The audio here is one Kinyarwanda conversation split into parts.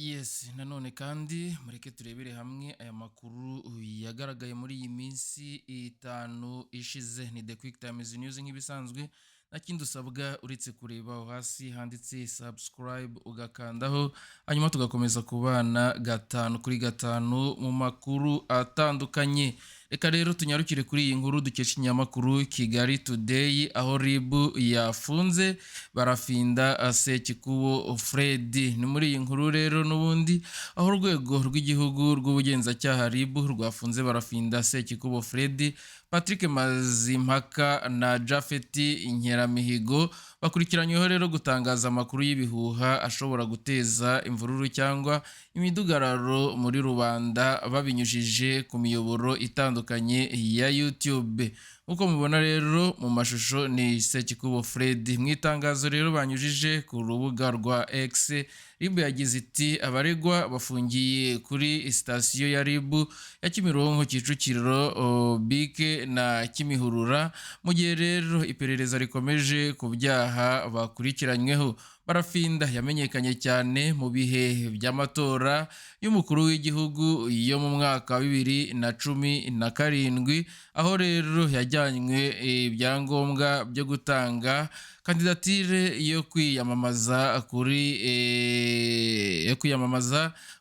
Yes, nanone kandi mureke turebere hamwe aya makuru yagaragaye muri iyi minsi itanu ishize. Ni The Quick Times News nk'ibisanzwe, nta kindi usabwa uretse kureba aho hasi handitse subscribe ugakandaho, hanyuma tugakomeza kubana gatanu kuri gatanu mu makuru atandukanye. Reka rero tunyarukire kuri iyi nkuru dukesha ikinyamakuru Kigali Today, aho RIB yafunze barafinda Sekikubo Fred. Ni muri iyi nkuru rero n'ubundi aho urwego rw'igihugu rw'ubugenzacyaha RIB rwafunze barafinda Sekikubo Fred, Patrick Mazimpaka na Japhet Inkeramihigo bakurikiranyweho rero gutangaza amakuru y'ibihuha ashobora guteza imvururu cyangwa imidugararo muri rubanda babinyujije ku miyoboro itandukanye ya YouTube. Uko mubona rero mu mashusho ni Sekikubo Fred. Mu itangazo rero banyujije ku rubuga rwa X, RIB yagize iti abaregwa bafungiye kuri sitasiyo ya RIB ya Kimironko, Kicukiro, Bike na Kimihurura mu gihe rero iperereza rikomeje ku byaha bakurikiranyweho. Barafinda yamenyekanye cyane mu bihe by'amatora y'umukuru w'igihugu yo mu mwaka wa 2017, aho rero yajyanywe ibyangombwa byo gutanga kandidatire yo kwiyamamaza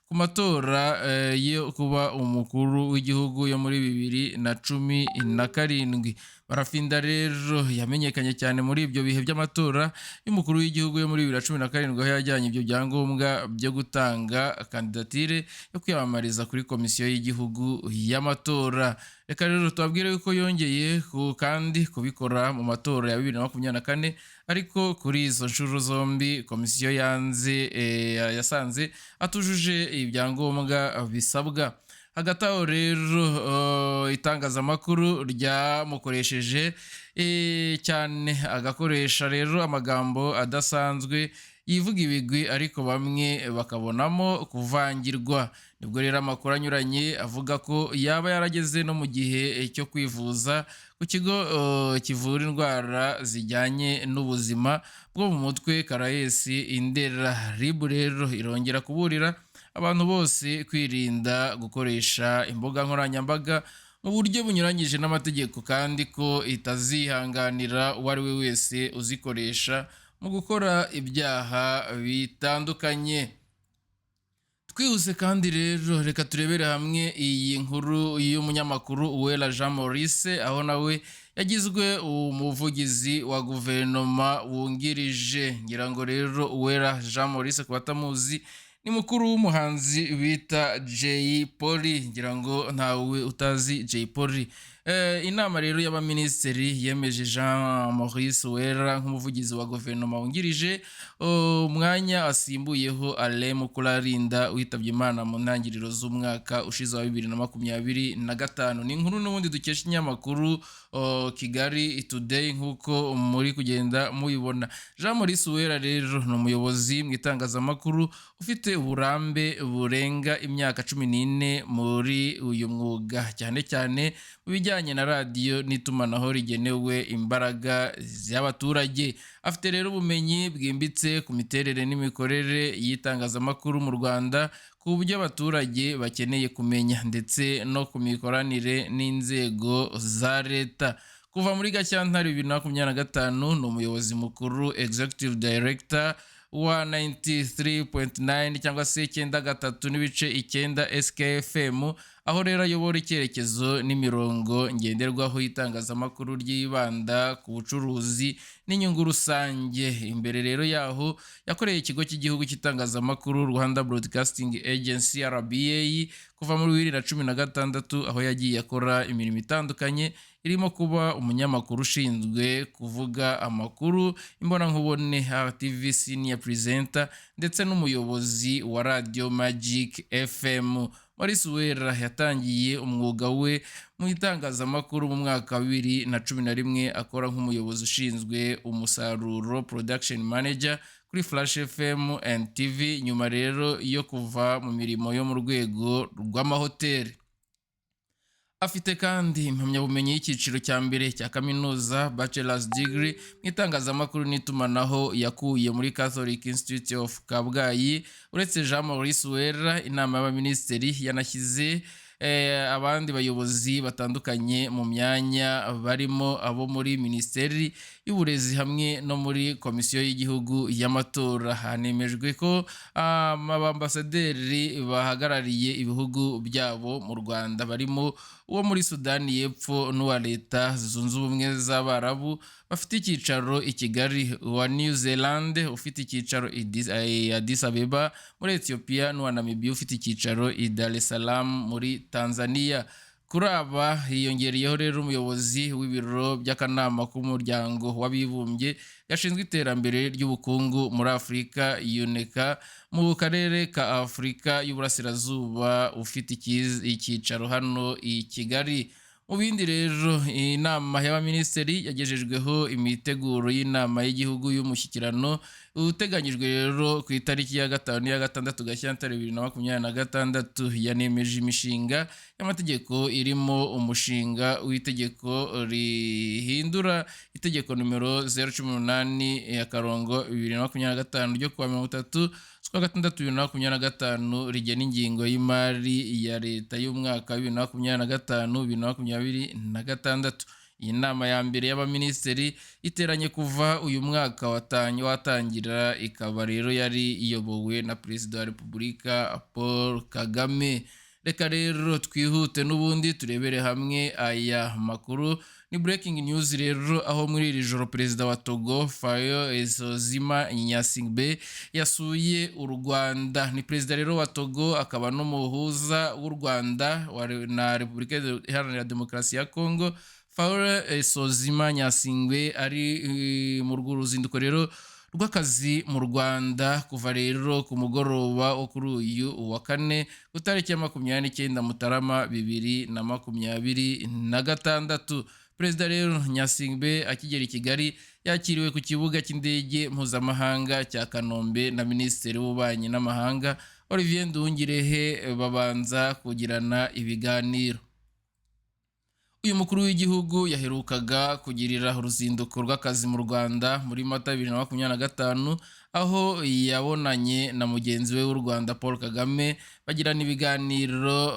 ku matora yo kuba umukuru w'igihugu yo muri 2017. Barafinda rero yamenyekanye cyane muri ibyo bihe by'amatora y'umukuru w'igihugu yo muri 2017, aho yajyanye ibyo byangombwa byo gutanga kandidatire yo kwiyamamariza kuri komisiyo y'igihugu y'amatora. Reka rero tubabwire yuko yongeye kandi kubikora mu matora ya 2024, ariko kuri izo nshuro zombi komisiyo yasanze atujuje ibyangombwa bisabwa. Hagati aho rero itangazamakuru ryamukoresheje cyane, agakoresha rero amagambo adasanzwe yivuga ibigwi, ariko bamwe bakabonamo kuvangirwa. Nibwo rero amakuru anyuranye avuga ko yaba yarageze no mu gihe cyo kwivuza ku kigo kivura indwara zijyanye n'ubuzima bwo mu mutwe Caraes Indera. RIB rero irongera kuburira abantu bose kwirinda gukoresha imbuga nkoranyambaga mu buryo bunyuranyije n'amategeko, kandi ko itazihanganira uwo ari we wese uzikoresha mu gukora ibyaha bitandukanye. Twihuse kandi rero reka turebere hamwe iyi nkuru y'umunyamakuru Uwera Jean Maurice, aho nawe yagizwe umuvugizi wa guverinoma wungirije. Ngira ngo rero Uwera Jean Maurice ku batamuzi ni mukuru w'umuhanzi bita Jay Polly. Ngira ngo ntawe utazi Jay Polly. Inama rero y'abaminisitiri yemeje Jean Maurice Uwera nk'umuvugizi wa guverinoma wungirije, umwanya asimbuyeho Alain Mukurarinda witabye Imana mu ntangiriro z'umwaka ushize wa 2025. Ni inkuru n'ubundi dukesha ikinyamakuru Kigali Today nk'uko muri kugenda mubibona. Jean Maurice Uwera rero ni umuyobozi mu itangazamakuru ufite uburambe burenga imyaka 14 muri uyu mwuga, cyane cyane mu bijyanye na radiyo n'itumanaho rigenewe imbaraga z'abaturage. Afite rero ubumenyi bwimbitse ku miterere n'imikorere y'itangazamakuru mu Rwanda, ku buryo abaturage bakeneye kumenya, ndetse no ku mikoranire n'inzego za leta. Kuva muri Gashyantare 2025 ni umuyobozi mukuru executive director wa 93.9 cyangwa se 93.9 SKFM, aho rero ayobora icyerekezo n'imirongo ngenderwaho y'itangazamakuru ryibanda ku bucuruzi n'inyungu rusange. Imbere rero yaho yakoreye ikigo cy'igihugu cy'itangazamakuru Rwanda Broadcasting Agency RBA kuva muri 2016, aho yagiye akora imirimo itandukanye irimo kuba umunyamakuru ushinzwe kuvuga amakuru imbonankubone RTV senior presenter, ndetse n'umuyobozi wa Radio Magic FM. Maurice Uwera yatangiye umwuga we mu itangazamakuru mu mwaka wa 2011 akora nk'umuyobozi ushinzwe umusaruro production manager kuri Flash FM and TV, nyuma rero yo kuva mu mirimo yo mu rwego rw'amahoteli. Afite kandi impamyabumenyi y'icyiciro cya mbere cya kaminuza Bachelor's Degree mu itangazamakuru n'itumanaho yakuye muri Catholic Institute of Kabgayi. Uretse Jean Maurice Uwera, inama y'abaminisitiri yanashyize abandi bayobozi batandukanye mu myanya, barimo abo muri Minisiteri y'Uburezi hamwe no muri Komisiyo y'Igihugu y'Amatora. Hanemejwe ko abambasaderi bahagarariye ibihugu byabo mu Rwanda barimo uwo muri Sudani y'Epfo n'uwa Leta Zunze Ubumwe z'Abarabu bafite icyicaro i Kigali, uwa New Zealand ufite icyicaro i Addis Abeba muri Ethiopia, n'uwa Namibia ufite icyicaro i Dar es Salaam muri Tanzania. Kuri aba hiyongereyeho rero umuyobozi w'ibiro by'akanama k'umuryango w'abibumbye gashinzwe iterambere ry'ubukungu muri Afurika UNECA mu karere ka Afurika y'Uburasirazuba ufite icyicaro hano i Kigali. Mu bindi rero, inama y'abaminisitiri yagejejweho imiteguro y'inama y'igihugu y'umushyikirano uteganyijwe rero ku itariki ya 5 n'iya 6 Gashyantare 2026. Yanemeje imishinga y'amategeko irimo umushinga w'itegeko rihindura itegeko nomero 018/2025 ryo kuwa 30/6/2025 rigena ingingo y'imari ya leta y'umwaka 2025-2026. Iyi nama ya mbere y'abaminisitiri iteranye kuva uyu mwaka watangira, ikaba rero yari iyobowe na Perezida wa Repubulika Paul Kagame. Reka rero twihute n'ubundi turebere hamwe aya makuru. Ni breaking news rero, aho muri iri joro Perezida wa Togo Fayo Esozima Nyasingbe yasuye u Rwanda. Ni Perezida rero wa Togo akaba n'umuhuza w'u Rwanda na Repubulika Iharanira Demokarasi ya Kongo. Fayo Esozima Nyasingbe ari mu ruzinduko rero rw'akazi mu Rwanda kuva rero ku mugoroba wo kuri uyu wa 4 ku tariki ya 29 Mutarama 2026. Perezida rero Nyasingbe akigera i Kigali yakiriwe ku kibuga cy'indege mpuzamahanga cya Kanombe na Minisitiri w'Ububanyi n'Amahanga Olivier Nduhungirehe, babanza kugirana ibiganiro. Uyu mukuru w'igihugu yaherukaga kugirira uruzinduko rw'akazi mu Rwanda muri Mata 2025, aho yabonanye na mugenzi we w'u Rwanda Paul Kagame bagirana ibiganiro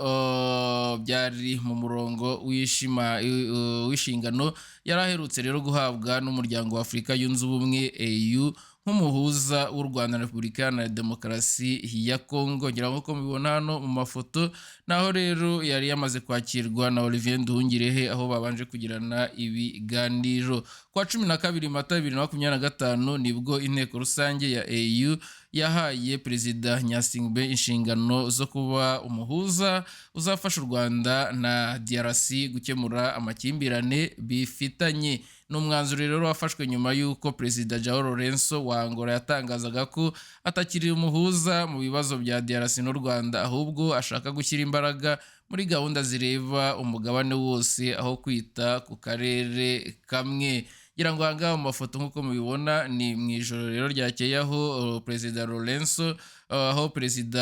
byari mu murongo w'inshingano yari aherutse rero guhabwa n'umuryango wa Afurika Yunze Ubumwe AU nk'umuhuza w'u Rwanda na Repubulika Iharanira Demokarasi ya Kongo. Ngira ngo uko mubibona hano mu mafoto, naho rero yari yamaze kwakirwa na Olivier Nduhungirehe, aho babanje kugirana ibiganiro. Kwa 12 Mata 2025 nibwo inteko rusange ya AU yahaye Perezida Nyasingbe inshingano zo kuba umuhuza uzafasha u Rwanda na DRC gukemura amakimbirane bifitanye. N'umwanzuro rero wafashwe nyuma y'uko Perezida Joao Lourenço wa Angola yatangazaga ko atakiri umuhuza mu bibazo bya DRC n'u Rwanda, ahubwo ashaka gushyira imbaraga muri gahunda zireba umugabane wose aho kwita ku karere kamwe. Ngira ngo aha mu mafoto nk'uko mubibona ni mu ijoro rero ryakeye, aho Perezida Lourenço aho Perezida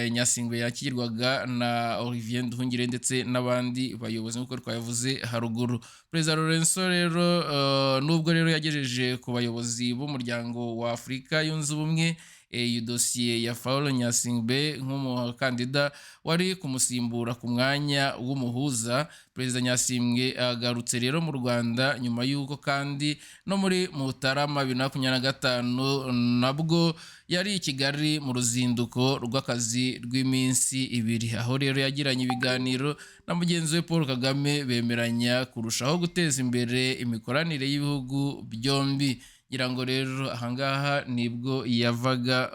Nyasingbe yakirwaga na Olivier Nduhungirehe ndetse n'abandi bayobozi nk'uko twavuze haruguru. Perezida Lourenço rero nubwo rero yagejeje ku bayobozi b'umuryango wa Afurika Yunze Ubumwe iyi dosiye ya Fayo Nyasingbe nk'umukandida wari kumusimbura ku mwanya w'umuhuza, Perezida Nyasingbe agarutse rero mu Rwanda nyuma y'uko kandi no muri Mutarama 2025 nabwo yari i Kigali mu ruzinduko rw'akazi rw'iminsi 2, aho rero yagiranye ibiganiro na mugenzi we Paul Kagame bemeranya kurushaho guteza imbere imikoranire y'ibihugu byombi. Ngira ngo rero ahangaha nibwo yavaga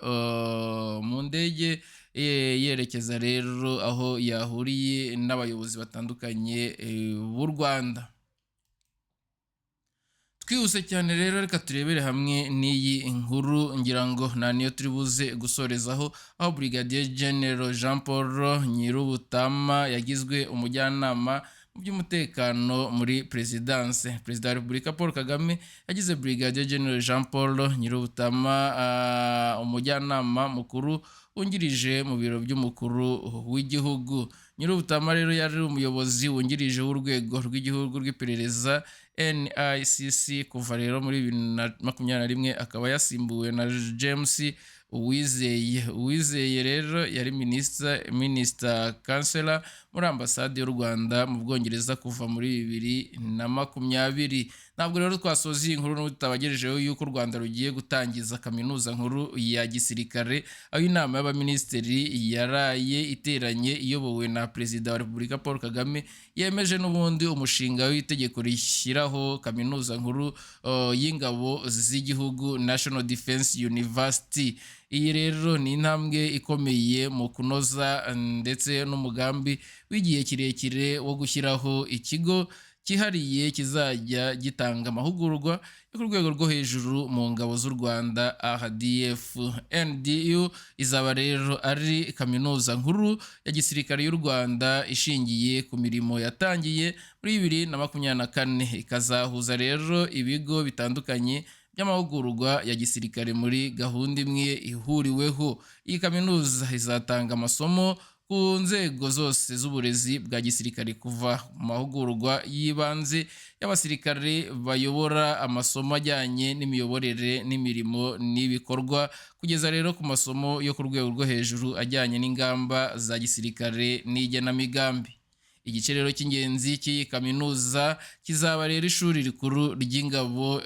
mu ndege yerekeza rero aho yahuriye n'abayobozi batandukanye b'u Rwanda. Twihuse cyane rero, reka turebere hamwe n'iyi nkuru, ngira ngo nta niyo turi buze gusorezaho, aho Brigadier General Jean Paul Nyirubutama yagizwe umujyanama mu by'umutekano muri Presidence. Perezida wa Repubulika Paul Kagame yagize Brigadier General Jean Paul Nyirubutama umujyanama mukuru wungirije mu biro by'umukuru w'igihugu. Nyirubutama rero yari umuyobozi wungirije w'urwego rw'igihugu rw'iperereza NICC kuva rero muri 2021, akaba yasimbuwe na James Uwizeye rero yari minisita kansela muri ambasade y'u Rwanda mu Bwongereza kuva muri 2020. Ntabwo rero twasoza iyi nkuru tutabagejejeho yuko u Rwanda rugiye gutangiza kaminuza nkuru ya gisirikare, aho inama y'abaminisitiri yaraye iteranye iyobowe na Perezida wa Repubulika Paul Kagame yemeje n'ubundi umushinga w'itegeko rishyiraho kaminuza nkuru y'ingabo z'igihugu National Defense University. Iyi rero ni intambwe ikomeye mu kunoza ndetse n'umugambi w'igihe kirekire wo gushyiraho ikigo cyihariye kizajya gitanga amahugurwa yo ku rwego rwo hejuru mu ngabo z'u Rwanda RDF. NDU izaba rero ari kaminuza nkuru ya gisirikare y'u Rwanda ishingiye ku mirimo yatangiye muri 2024, ikazahuza rero ibigo bitandukanye by'amahugurwa ya gisirikare muri gahunda imwe ihuriweho. Iyi kaminuza izatanga amasomo ku nzego zose z'uburezi bwa gisirikare, kuva mu mahugurwa y'ibanze y'abasirikare bayobora amasomo ajyanye n'imiyoborere n'imirimo n'ibikorwa, kugeza rero ku masomo yo ku rwego rwo hejuru ajyanye n'ingamba za gisirikare n'igenamigambi. Igice rero cy'ingenzi cy'iyi kaminuza kizaba rero ishuri rikuru ry'ingabo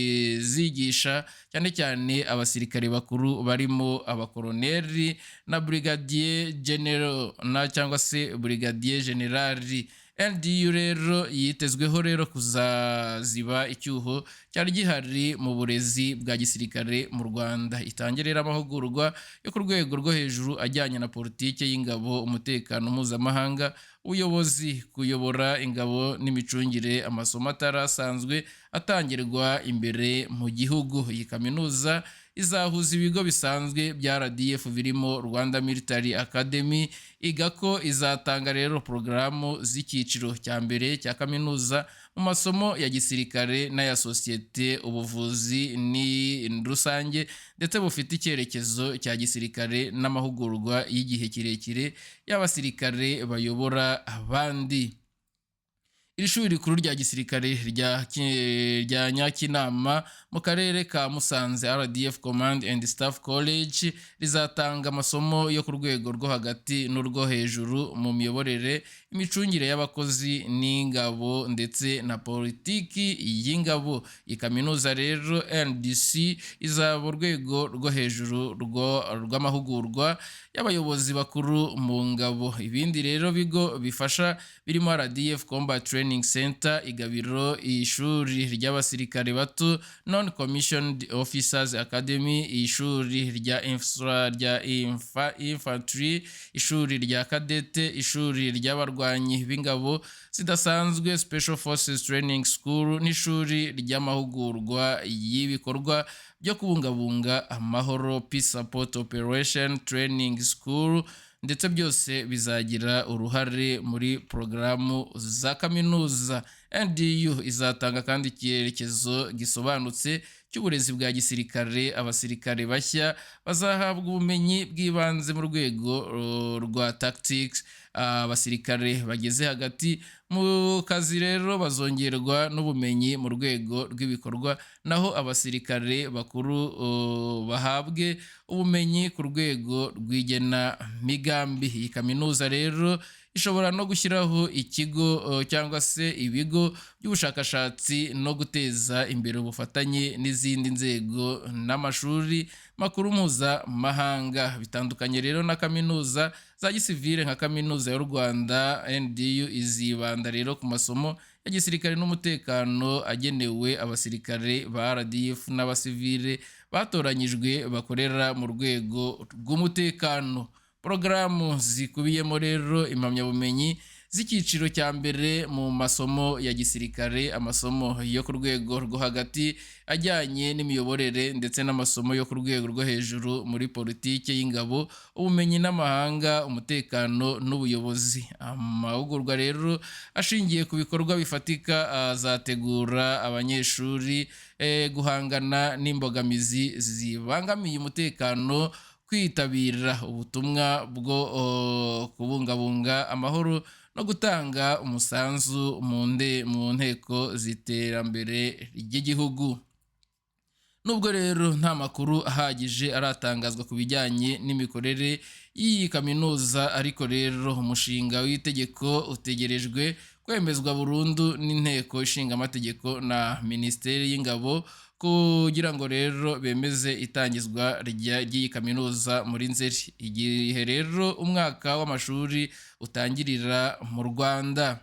rizigisha cyane cyane abasirikare bakuru barimo abakoloneli na brigadier general cyangwa se brigadier generali. NDU rero yitezweho rero kuzaziba icyuho cyari gihari mu burezi bwa gisirikare mu Rwanda. Itangira rero amahugurwa yo ku rwego rwo hejuru ajyanye na politike y'ingabo, umutekano mpuzamahanga, ubuyobozi, kuyobora ingabo n'imicungire, amasomo atarasanzwe atangirwa imbere mu gihugu. Iyi kaminuza izahuza ibigo bisanzwe bya RDF birimo Rwanda Military Academy. Igako izatanga rero porogaramu z'icyiciro cya mbere cya kaminuza mu masomo ya gisirikare n'aya sosiyete, ubuvuzi ni rusange ndetse bufite icyerekezo cya gisirikare n'amahugurwa y'igihe kirekire y'abasirikare bayobora abandi. Iri shuri rikuru rya gisirikare rya Nyakinama mu karere ka Musanze, RDF Command and Staff College, rizatanga amasomo yo ku rwego rwo hagati n'urwo hejuru mu miyoborere, imicungire y'abakozi n'ingabo ndetse na politiki y'ingabo. Iyi kaminuza rero NDC izaba urwego rwo hejuru rw'amahugurwa y'abayobozi bakuru mu ngabo. Ibindi rero bigo bifasha birimo RDF Combat Training Center, Igabiro, ishuri ry'abasirikare bato Non Commissioned Officers Academy, ishuri rya Infantry, ishuri rya Kadete, ishuri ry'abarwanyi b'ingabo zidasanzwe Special Forces Training School, n'ishuri ry'amahugurwa y'ibikorwa byo kubungabunga amahoro Peace Support Operation Training School, ndetse byose bizagira uruhare muri porogaramu za kaminuza. NDU izatanga kandi icyerekezo gisobanutse cy'uburezi bwa gisirikare. Abasirikare bashya bazahabwa ubumenyi bw'ibanze mu rwego rwa tactics. Abasirikare bageze hagati mu kazi rero bazongerwa n'ubumenyi mu rwego rw'ibikorwa, naho abasirikare bakuru bahabwe ubumenyi ku rwego rw'igenamigambi. Iyi kaminuza rero ishobora no gushyiraho ikigo cyangwa se ibigo by'ubushakashatsi no guteza imbere ubufatanye n'izindi nzego n'amashuri makuru mpuzamahanga. Bitandukanye rero na kaminuza za gisivile nka Kaminuza y'u Rwanda, NDU izibanda rero ku masomo ya gisirikare n'umutekano agenewe abasirikare ba RDF n'abasivile batoranyijwe bakorera mu rwego rw'umutekano. Porogaramu zikubiyemo rero impamyabumenyi z'icyiciro cya mbere mu masomo ya gisirikare, amasomo yo ku rwego rwo hagati ajyanye n'imiyoborere ndetse n'amasomo yo ku rwego rwo hejuru muri politiki y'ingabo, ubumenyi n'amahanga, umutekano n'ubuyobozi. Amahugurwa rero ashingiye ku bikorwa bifatika azategura abanyeshuri guhangana n'imbogamizi zibangamiye umutekano kwitabira ubutumwa bwo kubungabunga amahoro no gutanga umusanzu mu nteko z'iterambere ry'igihugu. Nubwo rero nta makuru ahagije aratangazwa ku bijyanye n'imikorere y'iyi kaminuza, ariko rero umushinga w'itegeko utegerejwe kwemezwa burundu n'inteko ishinga amategeko na Minisiteri y'Ingabo kugira ngo rero bemeze itangizwa ry'iyi kaminuza muri Nzeri, igihe rero umwaka w'amashuri utangirira mu Rwanda.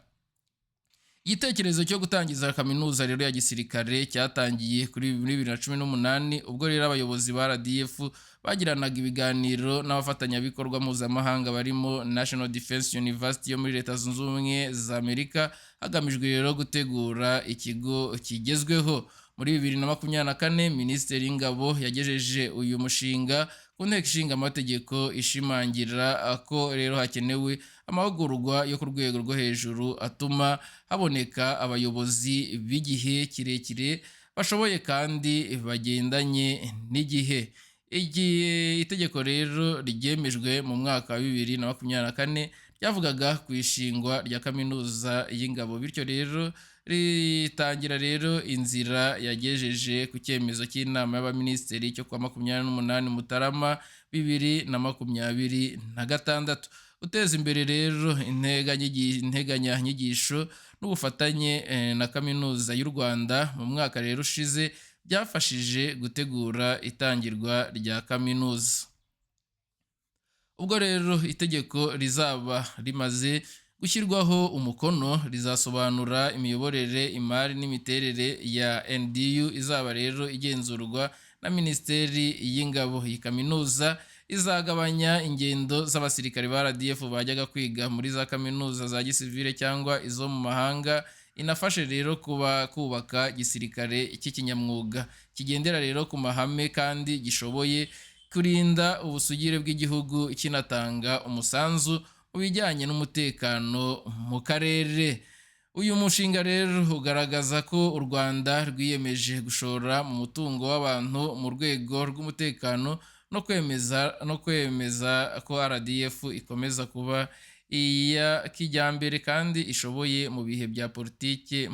Igitekerezo cyo gutangiza kaminuza rero ya gisirikare cyatangiye muri 2018 ubwo rero abayobozi ba RDF bagiranaga ibiganiro n'abafatanyabikorwa mpuzamahanga barimo National Defense University yo muri Leta Zunze Ubumwe za Amerika, hagamijwe rero gutegura ikigo kigezweho. Muri 2024 Minisiteri y'Ingabo yagejeje uyu mushinga ku nteko ishinga amategeko ishimangira ko rero hakenewe amahugurwa yo ku rwego rwo hejuru atuma haboneka abayobozi b'igihe kirekire bashoboye kandi bagendanye n'igihe. Itegeko rero ryemejwe mu mwaka wa 2024 ryavugaga ku ishingwa rya kaminuza y'ingabo, bityo rero ritangira rero inzira yagejeje ku cyemezo cy'inama y'abaminisitiri cyo kwa 28 Mutarama 2026. Guteza imbere rero integanyanyigisho n'ubufatanye na Kaminuza y'u Rwanda mu mwaka rero ushize byafashije gutegura itangirwa rya kaminuza. Ubwo rero itegeko rizaba rimaze gushyirwaho umukono, rizasobanura imiyoborere, imari n'imiterere ya NDU izaba rero igenzurwa na Minisiteri y'Ingabo. Iyi kaminuza izagabanya ingendo z'abasirikare ba RDF bajyaga kwiga muri za kaminuza za gisivile cyangwa izo mu mahanga, inafashe rero kubaka gisirikare cy'ikinyamwuga kigendera rero ku mahame kandi gishoboye kurinda ubusugire bw'igihugu, kinatanga umusanzu mu bijyanye n'umutekano mu karere. Uyu mushinga rero ugaragaza ko u Rwanda rwiyemeje gushora mu mutungo w'abantu mu rwego rw'umutekano no kwemeza ko RDF ikomeza kuba iya kijyambere kandi ishoboye mu bihe bya politike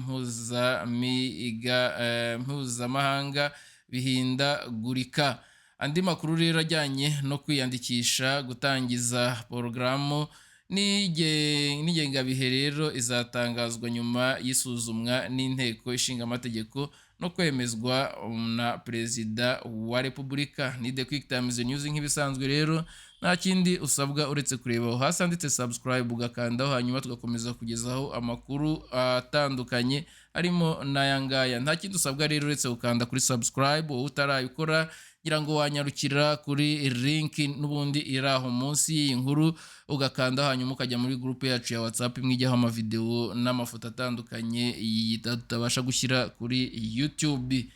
mpuzamahanga bihindagurika. Andi makuru rero ajyanye no kwiyandikisha gutangiza porogaramu n'ingengabihe rero izatangazwa nyuma y'isuzumwa n'inteko ishinga amategeko no kwemezwa na Perezida wa Repubulika. Ni The Quick Times News nk'ibisanzwe rero nta kindi usabwa uretse kureba aho hasi handitse subscribe ugakandaho, hanyuma tugakomeza kugezaho amakuru atandukanye arimo n'aya ngaya. Nta kindi usabwa rero uretse gukanda kuri subscribe wowe utarayikora, ngira ngo wanyarukira kuri link n'ubundi iri aho munsi y'iyi nkuru ugakanda, hanyuma ukajya muri groupe yacu ya WhatsApp imwijyaho amavideo n'amafoto atandukanye tutabasha gushyira kuri YouTube.